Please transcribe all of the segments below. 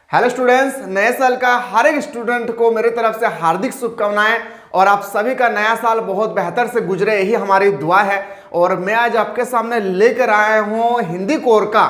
Hello students, नए साल का हर एक स्टूडेंट को मेरी तरफ से हार्दिक शुभकामनाएं और आप सभी का नया साल बहुत बेहतर से गुजरे, यही हमारी दुआ है। और मैं आज आपके सामने लेकर आया हूं हिंदी कोर का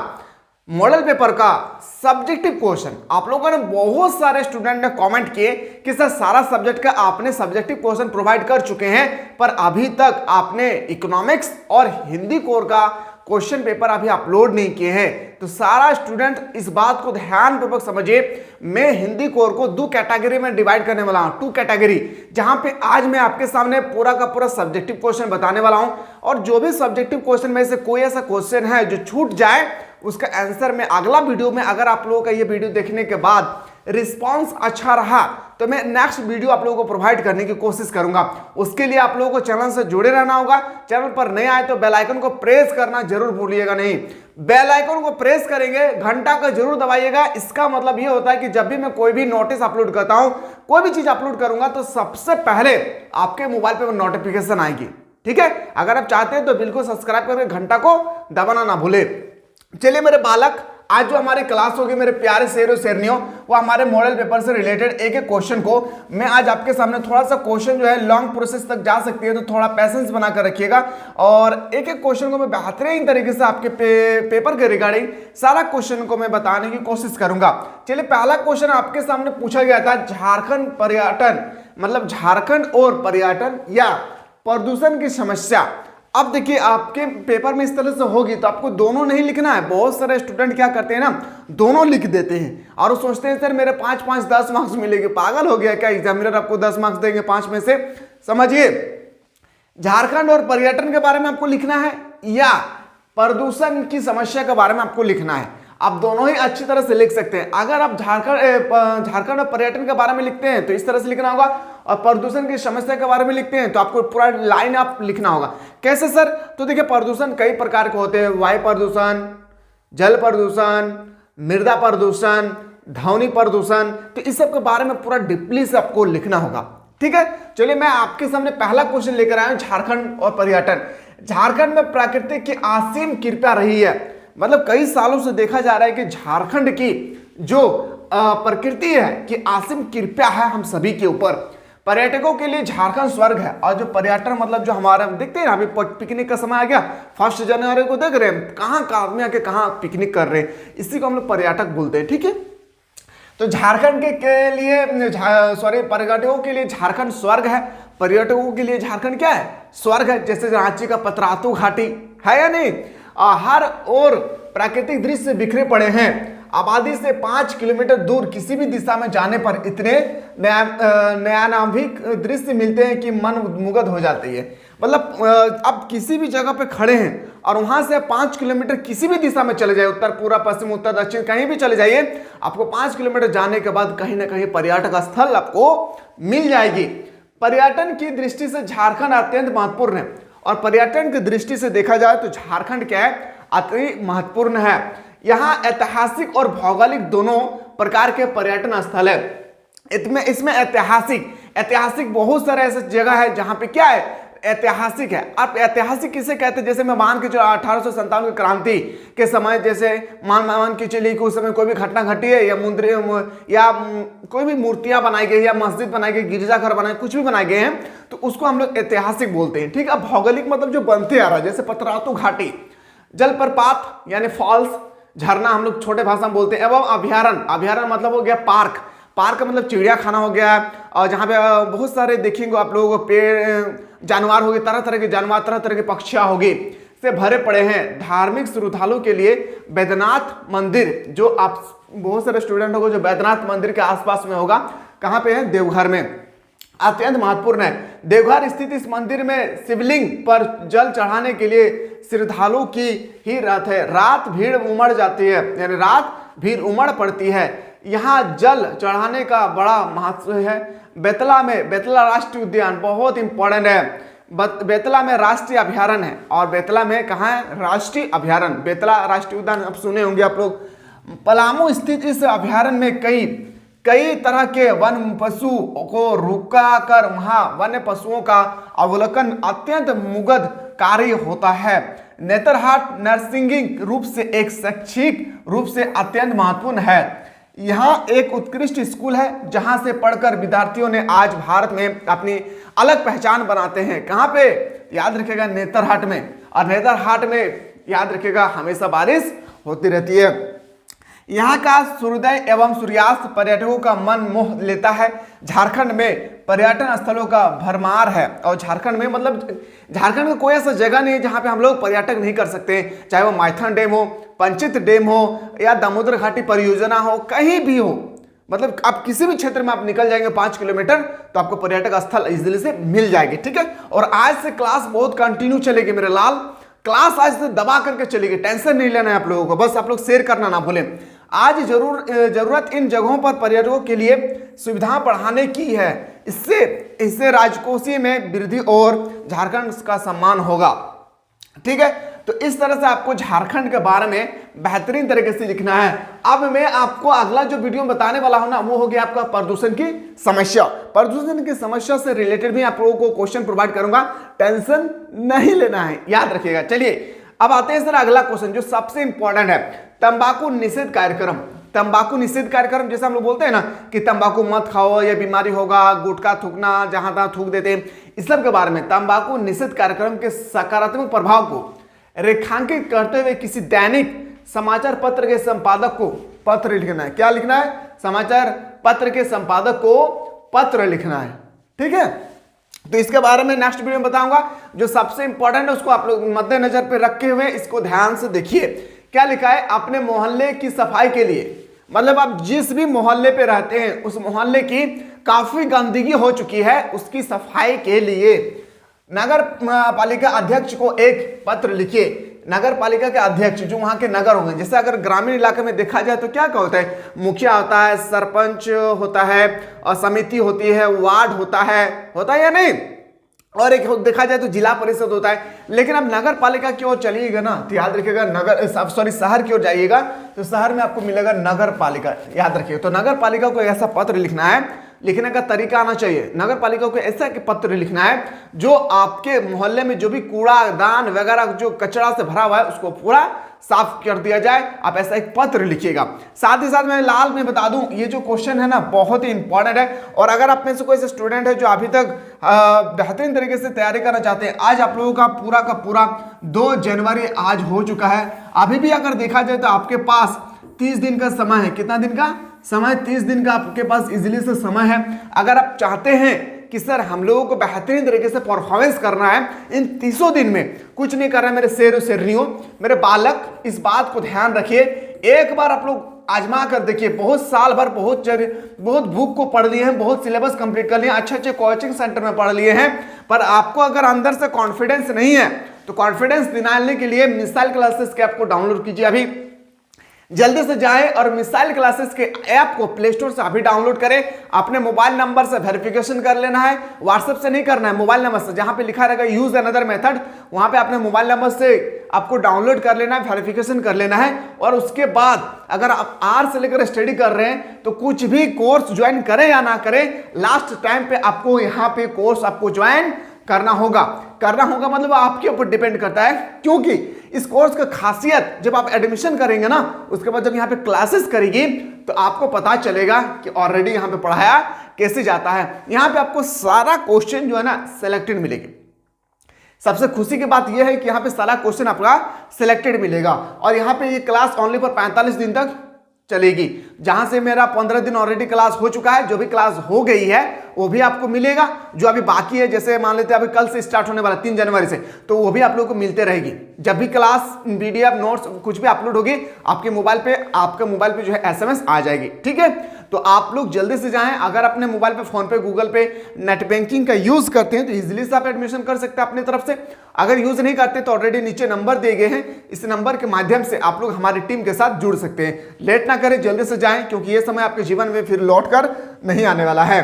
मॉडल पेपर का सब्जेक्टिव क्वेश्चन। आप लोगों ने बहुत सारे स्टूडेंट ने कमेंट किए कि सर सारा सब्जेक्ट का आपने सब्जेक्टिव क्वेश्चन प्रोवाइड कर चुके हैं, पर अभी तक आपने इकोनॉमिक्स और हिंदी कोर का क्वेश्चन पेपर अभी अपलोड नहीं किए हैं। तो सारा स्टूडेंट इस बात को ध्यानपूर्वक समझिए, मैं हिंदी कोर को दो कैटेगरी में डिवाइड करने वाला हूं, टू कैटेगरी, जहां पे आज मैं आपके सामने पूरा का पूरा सब्जेक्टिव क्वेश्चन बताने वाला हूं। और जो भी सब्जेक्टिव क्वेश्चन में से कोई ऐसा क्वेश्चन है जो छूट जाए, उसका आंसर मैं अगला वीडियो में, अगर आप लोगों का ये वीडियो देखने के बाद रिस्पांस अच्छा रहा तो मैं नेक्स्ट वीडियो आप लोगों को प्रोवाइड करने की कोशिश करूंगा। उसके लिए आप लोगों को चैनल से जुड़े रहना होगा। चैनल पर नए आए तो बेल आइकन को प्रेस करना जरूर भूलिएगा नहीं। बेल आइकन को प्रेस करेंगे, घंटा का जरूर दबाइएगा। इसका मतलब ये होता है कि जब भी मैं कोई भी नोटिस अपलोड करता हूं, कोई भी चीज अपलोड करूंगा, तो सबसे पहले आपके मोबाइल पर नोटिफिकेशन आएगी। ठीक है, अगर आप चाहते हैं तो बिल्कुल सब्सक्राइब करके घंटा को दबाना ना भूले। चलिए मेरे बालक, आज जो हमारी क्लास होगी मेरे प्यारे शेरों शेरनियों, वो हमारे मॉडल पेपर से रिलेटेड एक एक क्वेश्चन को मैं आज आपके सामने, थोड़ा सा क्वेश्चन जो है लॉन्ग प्रोसेस तक जा सकती है, तो थोड़ा पैसेंस बनाकर रखिएगा। और एक एक क्वेश्चन को मैं बेहतरीन तरीके से आपके पेपर के रिगार्डिंग सारा क्वेश्चन को मैं बताने की कोशिश करूंगा। चलिए, पहला क्वेश्चन आपके सामने पूछा गया था, झारखंड पर्यटन, मतलब झारखंड और पर्यटन या प्रदूषण की समस्या। अब देखिए, आपके पेपर में इस तरह से होगी तो आपको दोनों नहीं लिखना है। बहुत सारे स्टूडेंट क्या करते हैं ना, दोनों लिख देते हैं और वो सोचते हैं सर मेरे 5-5 10 मार्क्स मिलेंगे। पागल हो गया क्या, एग्जामिनर आपको 10 मार्क्स देंगे 5 में से? समझिए, झारखंड और पर्यटन के बारे में आपको लिखना है या प्रदूषण की समस्या के बारे में आपको लिखना है। आप दोनों ही अच्छी तरह से लिख सकते हैं। अगर आप झारखंड और पर्यटन के बारे में लिखते हैं तो इस तरह से लिखना होगा, और प्रदूषण की समस्या के बारे में लिखते हैं तो आपको पूरा लाइन आप लिखना होगा। कैसे सर? तो देखिए, प्रदूषण कई प्रकार के होते हैं, वायु प्रदूषण, जल प्रदूषण, मृदा प्रदूषण, ध्वनि प्रदूषण। तो इस सब के बारे में पूरा डीपली से आपको लिखना होगा। ठीक है, चलिए मैं आपके सामने पहला क्वेश्चन लेकर आया हूं, झारखंड और पर्यटन। झारखंड में प्रकृति की असीम कृपा रही है। मतलब कई सालों से देखा जा रहा है कि झारखंड की जो प्रकृति है कि असीम कृपा है हम सभी के ऊपर। पर्यटकों के लिए झारखंड स्वर्ग है। और जो पर्यटन मतलब जो हमारा देखते हैं ना, अभी पिकनिक का समय आ गया, 1 जनवरी को देख रहे हैं कहाँ का आदमी आके कहाँ पिकनिक कर रहे हैं, इसी को हम लोग पर्यटक बोलते हैं। ठीक है, तो झारखंड के लिए पर्यटकों के लिए झारखंड स्वर्ग है। पर्यटकों के लिए झारखंड क्या है? स्वर्ग है। जैसे रांची का पतरातू घाटी है या नहीं, हर ओर प्राकृतिक दृश्य बिखरे पड़े हैं। आबादी से 5 किलोमीटर दूर किसी भी दिशा में जाने पर इतने नयानाभिक दृश्य मिलते हैं कि मन मुग्ध हो जाती है। मतलब आप किसी भी जगह पे खड़े हैं और वहां से 5 किलोमीटर किसी भी दिशा में चले जाए, उत्तर, पूर्व, पश्चिम, उत्तर, दक्षिण, कहीं भी चले जाइए, आपको 5 किलोमीटर जाने के बाद कहीं ना कहीं पर्यटक स्थल आपको मिल जाएगी। पर्यटन की दृष्टि से झारखंड अत्यंत महत्वपूर्ण है। और पर्यटन की दृष्टि से देखा जाए तो झारखंड क्या है? अति महत्वपूर्ण है। यहाँ ऐतिहासिक और भौगोलिक दोनों प्रकार के पर्यटन स्थल है। इसमें ऐतिहासिक बहुत सारे ऐसे जगह है जहां पे क्या है? ऐतिहासिक है। आप ऐतिहासिक किसे कहते हैं? जैसे मैं मान के जो 1857 की क्रांति के समय, जैसे मान के चलिए कि उस समय कोई भी घटना घटी है, या कोई भी मूर्तियां बनाई गई, या मस्जिद बनाई गई, गिरजाघर बनाए, कुछ भी बनाए गए हैं, तो उसको हम लोग ऐतिहासिक बोलते हैं। ठीक है, भौगोलिक मतलब जो बनते आ रहा है, जैसे पतरातू घाटी, जलप्रपात यानी फॉल्स, झरना हम लोग छोटे भाषा में बोलते हैं, एवं अभ्यारण्य मतलब हो गया पार्क का मतलब चिड़ियाखाना हो गया, और जहाँ पे बहुत सारे देखेंगे आप लोगों को पेड़ जानवर हो गए, तरह तरह के जानवर, तरह तरह के पक्षियाँ होगी से भरे पड़े हैं। धार्मिक श्रद्धालुओं के लिए बैद्यनाथ मंदिर, जो आप बहुत सारे स्टूडेंट होगा जो बैद्यनाथ मंदिर के आसपास में होगा, कहाँ पे है? देवघर में, अत्यंत महत्वपूर्ण है। देवघर स्थित इस मंदिर में शिवलिंग पर जल चढ़ाने के लिए श्रद्धालुओं की ही रात है। रात भीड़ उमड़ जाती है, यानी रात भीड़ उमड़ पड़ती है। यहाँ जल चढ़ाने का बड़ा महत्व है। बेतला राष्ट्रीय उद्यान बहुत इंपॉर्टेंट है। बेतला में राष्ट्रीय अभ्यारण्य है। और बेतला में कहाँ है? राष्ट्रीय अभ्यारण्य, बेतला राष्ट्रीय उद्यान आप सुने होंगे आप लोग। पलामू स्थित इस अभ्यारण्य में कई तरह के वन पशु को रुका कर वहां वन्य पशुओं का अवलोकन अत्यंत मुग्धकारी होता है। नेतरहाट नरसिंगिक रूप से एक शैक्षिक रूप से अत्यंत महत्वपूर्ण है। यहाँ एक उत्कृष्ट स्कूल है जहां से पढ़कर विद्यार्थियों ने आज भारत में अपनी अलग पहचान बनाते हैं। कहाँ पे? याद रखिएगा, नेतरहाट में। और नेतरहाट में याद रखिएगा हमेशा बारिश होती रहती है। यहाँ का सूर्योदय एवं सूर्यास्त पर्यटकों का मन मोह लेता है। झारखंड में पर्यटन स्थलों का भरमार है। और झारखंड में मतलब झारखंड में कोई ऐसा जगह नहीं है जहाँ पे हम लोग पर्यटक नहीं कर सकते, चाहे वो माइथन डैम हो, पंचित डैम हो या दामोदर घाटी परियोजना हो, कहीं भी हो। मतलब आप किसी भी क्षेत्र में आप निकल जाएंगे 5 किलोमीटर तो आपको पर्यटक स्थल इजीली से मिल जाएगी। ठीक है, और आज से क्लास बहुत कंटिन्यू चलेगी मेरे लाल। क्लास आज से दबा करके चलेगी, टेंशन नहीं लेना है आप लोगों को, बस आप लोग शेयर करना ना भूलें। आज जरूरत इन जगहों पर पर्यटकों के लिए सुविधा बढ़ाने की है। इससे राजकोषीय में वृद्धि और झारखंड का सम्मान होगा। ठीक है, तो इस तरह से आपको झारखंड के बारे में बेहतरीन तरीके से लिखना है। अब मैं आपको अगला जो वीडियो बताने वाला हूं ना, वो हो गया आपका प्रदूषण की समस्या। प्रदूषण की समस्या से रिलेटेड भी आप लोगों को क्वेश्चन प्रोवाइड करूंगा, टेंशन नहीं लेना है, याद रखिएगा। चलिए अब आते हैं सर अगला क्वेश्चन जो सबसे इंपॉर्टेंट है, तंबाकू निषेध कार्यक्रम। तंबाकू निषेध कार्यक्रम, जैसे हम लोग बोलते हैं ना कि तंबाकू मत खाओ, ये बीमारी होगा, गुटखा थूकना, जहां तहां थूक देते हैं, इस सब के बारे में तंबाकू निषेध कार्यक्रम के सकारात्मक प्रभाव को रेखांकित करते हुए किसी दैनिक समाचार पत्र के संपादक को पत्र लिखना है। क्या लिखना है? समाचार पत्र के संपादक को पत्र लिखना है। ठीक है, तो इसके बारे में नेक्स्ट वीडियो में बताऊंगा। जो सबसे इंपॉर्टेंट है उसको आप लोग मद्देनजर पे रखे हुए इसको ध्यान से देखिए। क्या लिखा है? अपने मोहल्ले की सफाई के लिए, मतलब आप जिस भी मोहल्ले पे रहते हैं उस मोहल्ले की काफी गंदगी हो चुकी है, उसकी सफाई के लिए नगर पालिका अध्यक्ष को एक पत्र लिखिए। नगर पालिका के अध्यक्ष जो वहां के नगर होंगे, जैसे अगर ग्रामीण इलाके में देखा जाए तो क्या क्या होता है, मुखिया होता है, सरपंच होता है, और समिति होती है, वार्ड होता है या नहीं, और एक देखा जाए तो जिला परिषद होता है। लेकिन अब नगर पालिका की ओर चलिएगा ना तो याद रखिएगा शहर की ओर जाइएगा तो शहर में आपको मिलेगा नगर पालिका, याद रखिएगा। तो नगर पालिका को ऐसा पत्र लिखना है, लिखने का तरीका आना चाहिए। नगर पालिका को ऐसा पत्र लिखना है जो आपके मोहल्ले में जो भी कूड़ादान वगैरह जो कचरा से भरा हुआ है उसको पूरा साफ कर दिया जाए। आप ऐसा एक पत्र लिखिएगा। साथ ही साथ मैं लाल में बता दूं, ये जो क्वेश्चन है ना बहुत ही इंपॉर्टेंट है, और अगर आप में से कोई ऐसे स्टूडेंट है जो अभी तक बेहतरीन तरीके से तैयारी करना चाहते हैं, आज आप लोगों का पूरा 2 जनवरी आज हो चुका है। अभी भी अगर देखा जाए तो आपके पास 30 दिन का समय है। कितना दिन का समय? 30 दिन का आपके पास इजीली से समय है। अगर आप चाहते हैं कि सर हम लोगों को बेहतरीन तरीके से परफॉर्मेंस करना है इन 30 दिन में, कुछ नहीं करना है मेरे शेर शेरनियों, मेरे बालक, इस बात को ध्यान रखिए। एक बार आप लोग आजमा कर देखिए। बहुत साल भर बहुत बुक को पढ़ लिए हैं, बहुत सिलेबस कंप्लीट कर लिए, अच्छे कोचिंग सेंटर में पढ़ लिए हैं, पर आपको अगर अंदर से कॉन्फिडेंस नहीं है तो कॉन्फिडेंस दिलाने के लिए मिसाइल क्लासेस के ऐप को डाउनलोड कीजिए। अभी जल्दी से जाएं और मिसाइल क्लासेस के ऐप को प्ले स्टोर से अभी डाउनलोड करें। अपने मोबाइल नंबर से वेरिफिकेशन कर लेना है, व्हाट्सएप से नहीं करना है, मोबाइल नंबर से, जहां पे लिखा रहेगा यूज अनदर मेथड, वहां पे अपने मोबाइल नंबर से आपको डाउनलोड कर लेना है, वेरिफिकेशन कर लेना है। और उसके बाद अगर आप आर से लेकर स्टडी कर रहे हैं तो कुछ भी कोर्स ज्वाइन करें या ना करें, लास्ट टाइम पे आपको यहाँ पे कोर्स आपको ज्वाइन करना होगा मतलब आपके ऊपर डिपेंड करता है। क्योंकि इस कोर्स का खासियत जब आप एडमिशन करेंगे ना, उसके बाद जब यहाँ पे क्लासेस करेंगे तो आपको पता चलेगा कि ऑलरेडी यहाँ पे पढ़ाया कैसे जाता है। यहाँ पे आपको सारा क्वेश्चन जो है ना सिलेक्टेड मिलेगी। सबसे खुशी की बात यह है कि यहाँ पे सारा क्वेश्चन आपका सिलेक्टेड मिलेगा, और यहाँ पे ये क्लास ओनली फॉर 45 दिन तक चलेगी। जहां से मेरा 15 दिन ऑलरेडी क्लास हो चुका है, जो भी क्लास हो गई है वो भी आपको मिलेगा, जो अभी बाकी है जैसे मान लेते हैं अभी कल से स्टार्ट होने वाला 3 जनवरी से, तो वो भी आप लोगों को मिलते रहेगी। जब भी क्लास PDF नोट्स कुछ भी अपलोड होगी आपके मोबाइल पे जो है SMS आ जाएगी। ठीक है, तो आप लोग जल्दी से जाएं। अगर अपने मोबाइल पे, फोन पे, गूगल पे नेट बैंकिंग का यूज करते हैं तो इजीली से आप एडमिशन कर सकते हैं अपनी तरफ से। अगर यूज नहीं करते तो ऑलरेडी नीचे नंबर दिए गए हैं, इस नंबर के माध्यम से आप लोग हमारी टीम के साथ जुड़ सकते हैं। लेट ना करें, जल्दी से जाएं, क्योंकि ये समय आपके जीवन में फिर लौट कर नहीं आने वाला है।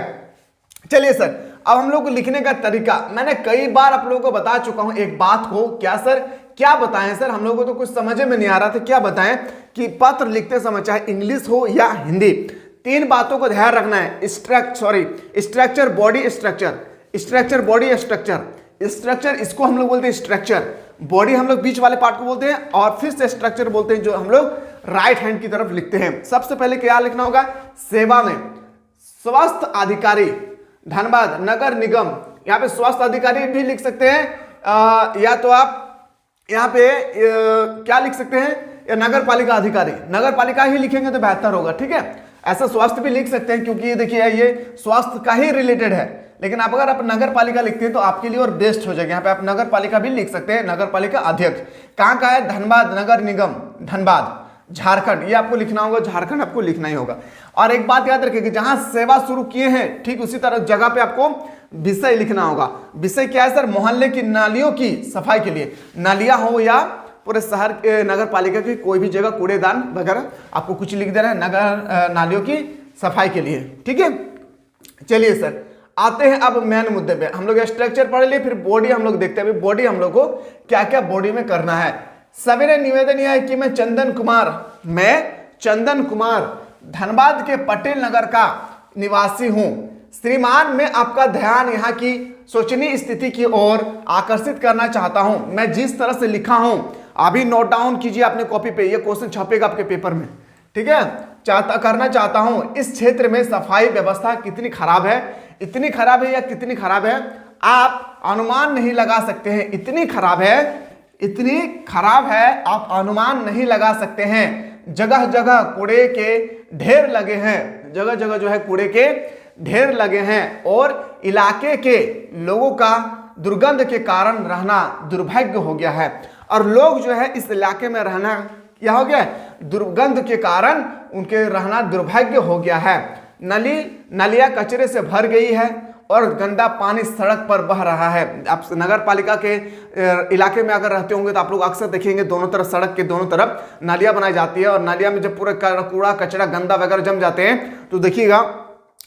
चलिए सर, अब हम लोग को लिखने का तरीका मैंने कई बार आप लोगों को बता चुका हूं एक बात को। क्या सर, क्या बताएं सर, हम लोगों को तो कुछ समझ में नहीं आ रहा था, क्या बताएं कि पत्र लिखते समय चाहे इंग्लिश हो या हिंदी, 3 बातों को ध्यान रखना है। Structure, body structure, structure, body structure, structure इसको हम लोग बोलते हैं स्ट्रक्चर, बॉडी हम लोग बीच वाले पार्ट को बोलते हैं, और फिर से स्ट्रक्चर बोलते हैं जो हम लोग राइट हैंड की तरफ लिखते हैं। सबसे पहले क्या लिखना होगा, सेवा में स्वास्थ्य अधिकारी, धनबाद नगर निगम, यहाँ पे स्वास्थ्य अधिकारी भी लिख सकते हैं, या तो आप यहाँ पे क्या लिख सकते हैं, या नगर पालिका अधिकारी, नगर पालिका ही लिखेंगे तो बेहतर होगा, ठीक है। ऐसा स्वास्थ्य भी लिख सकते हैं क्योंकि देखिए ये स्वास्थ्य का ही रिलेटेड है, लेकिन आप अगर आप नगर पालिका लिखते हैं तो आपके लिए और बेस्ट हो जाएगा। यहाँ पे आप नगर पालिका भी लिख सकते हैं, नगर पालिका अध्यक्ष। कहाँ का है, धनबाद नगर निगम, धनबाद झारखंड, ये आपको लिखना होगा, झारखंड आपको लिखना ही होगा। और एक बात याद रखिए कि जहां सेवा शुरू किए हैं ठीक उसी तरह जगह पे आपको विषय लिखना होगा। विषय क्या है सर, मोहल्ले की नालियों की सफाई के लिए, नालियां हो या पूरे शहर नगर पालिका की कोई भी जगह कूड़ेदान वगैरह आपको कुछ लिख देना है, नगर नालियों की सफाई के लिए, ठीक है। चलिए सर आते हैं अब मेन मुद्दे पे। हम लोग स्ट्रक्चर पढ़ लिए, फिर बॉडी हम लोग देखते हैं बॉडी हम लोग को क्या क्या बॉडी में करना है। सवेरे निवेदन यह है कि मैं चंदन कुमार धनबाद के पटेल नगर का निवासी हूं। श्रीमान, मैं आपका ध्यान यहाँ की शोचनीय स्थिति की ओर आकर्षित करना चाहता हूं। मैं जिस तरह से लिखा हूं अभी नोट डाउन कीजिए अपने कॉपी पे, ये क्वेश्चन छपेगा आपके पेपर में, ठीक है। करना चाहता हूं, इस क्षेत्र में सफाई व्यवस्था कितनी खराब है, इतनी खराब है या कितनी खराब है आप अनुमान नहीं लगा सकते हैं। इतनी खराब है आप अनुमान नहीं लगा सकते हैं। जगह जगह कूड़े के ढेर लगे हैं, जगह जगह जो है कूड़े के ढेर लगे हैं, और इलाके के लोगों का दुर्गंध के कारण रहना दुर्भाग्य हो गया है। और लोग जो है इस इलाके में रहना क्या हो गया, दुर्गंध के कारण उनके रहना दुर्भाग्य हो गया है। नलियां कचरे से भर गई है और गंदा पानी सड़क पर बह रहा है। आप नगर पालिका के इलाके में अगर रहते होंगे तो आप लोग अक्सर देखेंगे दोनों तरफ, सड़क के दोनों तरफ नालियां बनाई जाती है, और नालियां में जब पूरा कूड़ा कचरा गंदा वगैरह जम जाते हैं तो देखिएगा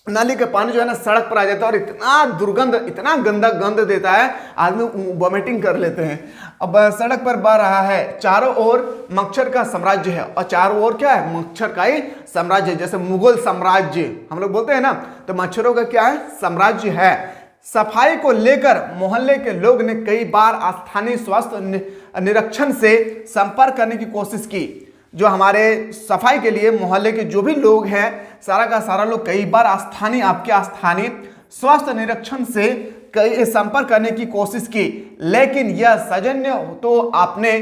नाली का पानी जो है ना सड़क पर आ जाता है, और इतना दुर्गंध, इतना गंदा गंध देता है, आदमी वॉमिटिंग कर लेते हैं। अब सड़क पर बह रहा है, चारों ओर मच्छर का साम्राज्य है, और चारों ओर क्या है, मच्छर का ही साम्राज्य है। जैसे मुगल साम्राज्य हम लोग बोलते हैं ना, तो मच्छरों का क्या है, साम्राज्य है। सफाई को लेकर मोहल्ले के लोग ने कई बार स्थानीय स्वास्थ्य निरीक्षण से संपर्क करने की कोशिश की। जो हमारे सफाई के लिए मोहल्ले के जो भी लोग हैं, सारा का सारा लोग कई बार आपके स्थानीय स्वास्थ्य निरीक्षण से कई संपर्क करने की कोशिश की, लेकिन यह सौजन्य तो आपने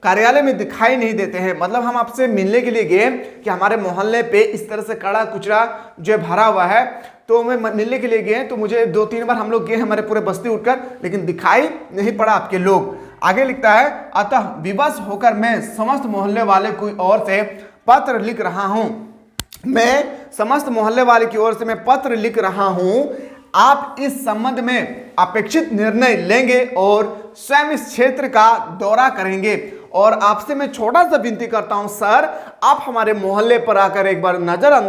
कार्यालय में दिखाई नहीं देते हैं। मतलब हम आपसे मिलने के लिए गए कि हमारे मोहल्ले पे इस तरह से कड़ा कुचरा जो भरा हुआ है, तो मैं मिलने के लिए गए, तो मुझे 2-3 बार हम लोग गए हमारे पूरे बस्ती उठकर, लेकिन दिखाई नहीं पड़ा आपके लोग। आगे लिखता है, अतः विवश होकर मैं समस्त मोहल्ले वाले की ओर से पत्र लिख रहा हूं। मैं समस्त मोहल्ले वाले की ओर से मैं पत्र लिख रहा हूं। आप इस संबंध में अपेक्षित निर्णय लेंगे और स्वयं इस क्षेत्र का दौरा करेंगे। और आपसे मैं छोटा सा विनती करता हूं सर, आप हमारे मोहल्ले पर आकर एक बार नजर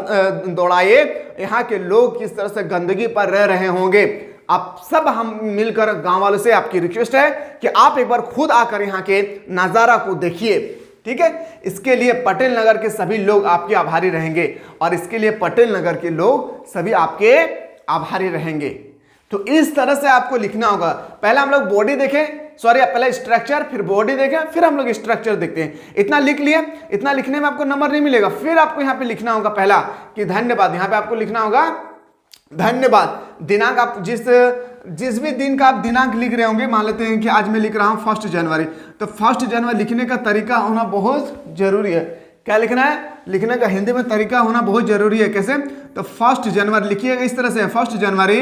दौड़ाइए, यहाँ के लोग किस तरह से गंदगी पर रह रहे होंगे। आप सब हम मिलकर गांव वालों से आपकी रिक्वेस्ट है कि आप एक बार खुद आकर यहाँ के नज़ारा को देखिए, ठीक है। इसके लिए पटेल नगर के सभी लोग आपके आभारी रहेंगे, और इसके लिए पटेल नगर के लोग सभी आपके आभारी रहेंगे। तो इस तरह से आपको लिखना होगा। पहले हम लोग बॉडी देखें, पहले स्ट्रक्चर, फिर बॉडी देखें, फिर हम लोग स्ट्रक्चर देखते हैं। इतना लिख लिए, इतना लिखने में आपको नंबर नहीं मिलेगा। फिर आपको यहाँ पे लिखना होगा पहला कि धन्यवाद। यहाँ पे आपको लिखना होगा धन्यवाद। दिनांक, आप जिस भी दिन का आप दिनांक लिख रहे होंगे, मान लेते हैं कि आज मैं लिख रहा हूँ 1 जनवरी, तो 1 जनवरी लिखने का तरीका होना बहुत जरूरी है। क्या लिखना है, लिखने का हिंदी में तरीका होना बहुत जरूरी है। कैसे, तो 1 जनवरी लिखिएगा इस तरह से, 1 जनवरी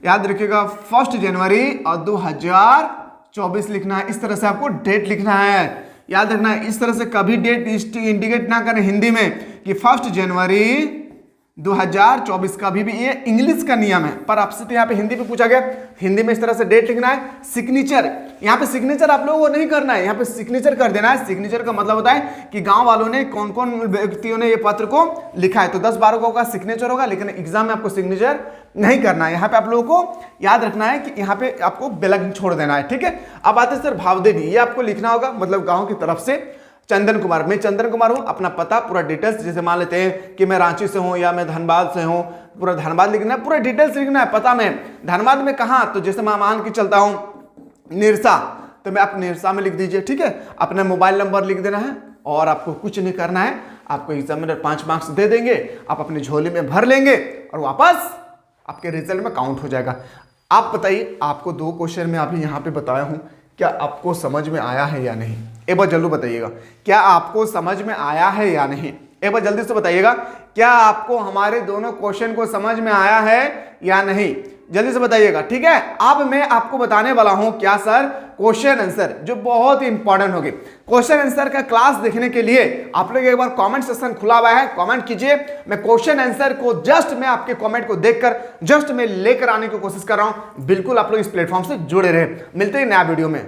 याद रखिएगा, 1 जनवरी और 2024 लिखना है। इस तरह से आपको डेट लिखना है, याद रखना है। इस तरह से कभी डेट इंडिकेट ना करें हिंदी में कि 1 जनवरी 2024 का भी ये इंग्लिश का नियम है, पर आपसे तो यहाँ पे हिंदी पे पूछा गया, हिंदी में इस तरह से डेट लिखना है। सिग्नेचर, यहाँ पे सिग्नेचर आप लोगों को नहीं करना है, यहाँ पे सिग्नेचर कर देना है। सिग्नेचर का मतलब होता है कि गांव वालों ने, कौन कौन व्यक्तियों ने ये पत्र को लिखा है, तो 10-12 का सिग्नेचर होगा, लेकिन एग्जाम में आपको सिग्नेचर नहीं करना है। यहाँ पे आप लोगों को याद रखना है कि यहाँ पे आपको ब्लैंक छोड़ देना है, ठीक है। अब आते सर भावदेवी, ये आपको लिखना होगा, मतलब गाँव की तरफ से चंदन कुमार, मैं चंदन कुमार हूं, अपना पता पूरा डिटेल्स, जैसे मान लेते हैं कि मैं रांची से हूं या मैं धनबाद से हूं, पूरा धनबाद लिखना है, पूरा डिटेल्स लिखना है। पता में धनबाद में कहां, तो जैसे मैं मान के चलता हूं निरसा, तो मैं अपने सामने लिख दीजिए, ठीक है। अपना मोबाइल नंबर लिख देना है और आपको कुछ नहीं करना है। आपको एग्जामिनर 5 मार्क्स दे देंगे, आप अपनी झोली में भर लेंगे और वापस आपके रिजल्ट में काउंट हो जाएगा। आप बताइए, आपको 2 क्वेश्चन में अभी यहाँ पे बताया हूँ, क्या आपको समझ में आया है या नहीं? एक बार जल्दी बताइएगा, क्या आपको समझ में आया है या नहीं? एक बार जल्दी से बताइएगा, क्या आपको हमारे दोनों क्वेश्चन को समझ में आया है या नहीं? जल्दी से बताइएगा, ठीक है। अब मैं आपको बताने वाला हूं क्या सर, क्वेश्चन आंसर, जो बहुत ही इंपॉर्टेंट होगी। क्वेश्चन आंसर का क्लास देखने के लिए आप लोग एक बार कमेंट सेक्शन खुला हुआ है, कमेंट कीजिए। मैं क्वेश्चन आंसर को जस्ट मैं आपके कमेंट को देखकर जस्ट मैं लेकर आने की कोशिश कर रहा हूं। बिल्कुल आप लोग इस प्लेटफॉर्म से जुड़े रहे। मिलते हैं नया वीडियो में।